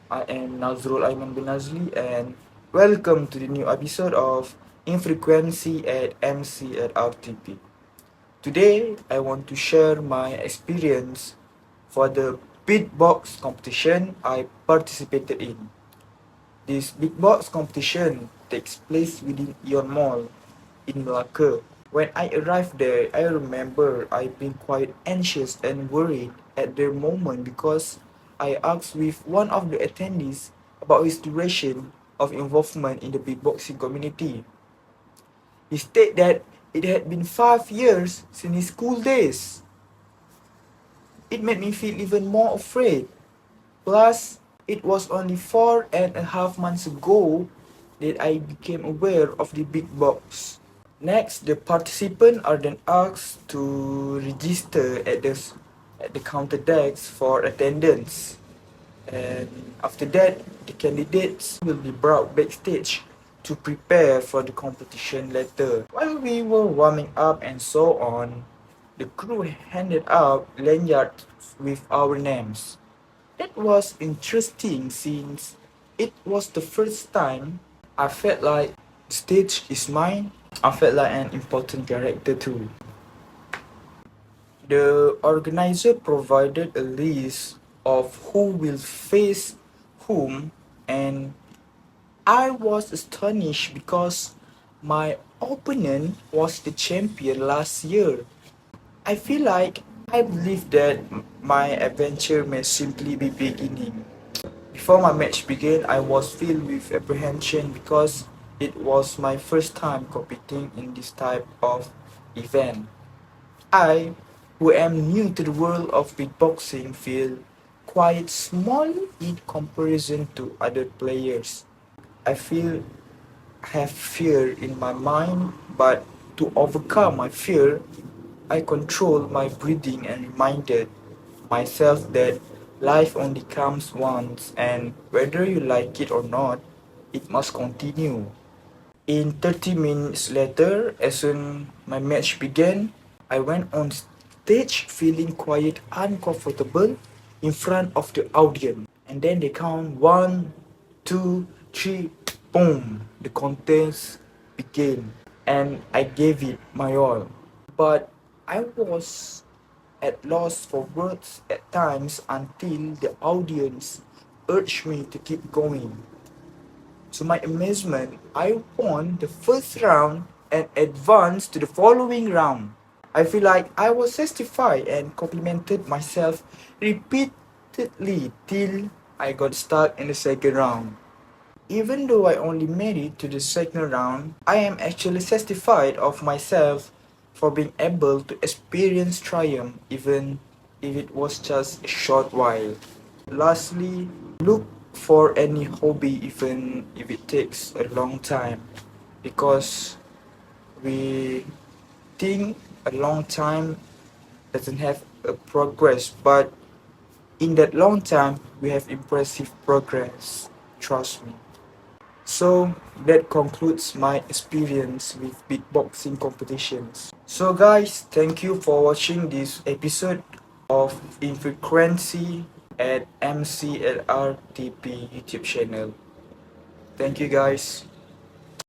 I am Nazrul Aiman bin Nazli, and welcome to the new episode of Infrequency at MC at RTP. Today, I want to share my experience for the beatbox competition I participated in. This beatbox competition takes place within Ion Mall in Malacca. When I arrived there, I remember I being quite anxious and worried at the moment because I asked with one of the attendees about his duration of involvement in the beatboxing community. He stated that it had been 5 years since his school days. It made me feel even more afraid. Plus, it was only 4.5 months ago that I became aware of the beatbox. Next, the participants are then asked to register at the counter desk for attendance. And after that, the candidates will be brought backstage to prepare for the competition later. While we were warming up and so on, the crew handed out lanyards with our names. That was interesting since it was the first time I felt like the stage is mine. I felt like an important character too. The organizer provided a list of who will face whom, and I was astonished because my opponent was the champion last year. I feel like I believe that my adventure may simply be beginning. Before my match began, I was filled with apprehension because it was my first time competing in this type of event. I, who am new to the world of beatboxing, feel quite small in comparison to other players. I feel have fear in my mind, but to overcome my fear, I control my breathing and reminded myself that life only comes once, and whether you like it or not, it must continue. In 30 minutes later, as soon my match began, I went on stage feeling quite uncomfortable in front of the audience. And then they count 1, 2, 3, boom, the contest began. And I gave it my all. But I was at loss for words at times until the audience urged me to keep going. To my amazement, I won the first round and advanced to the following round. I feel like I was satisfied and complimented myself repeatedly till I got stuck in the second round. Even though I only made it to the second round, I am actually satisfied of myself for being able to experience triumph even if it was just a short while. Lastly, look for any hobby even if it takes a long time, because we think a long time doesn't have a progress, but in that long time we have impressive progress, trust me. So that concludes my experience with beatboxing competitions. So guys, thank you for watching this episode of Infrequency at MCLRTP YouTube channel. Thank you guys.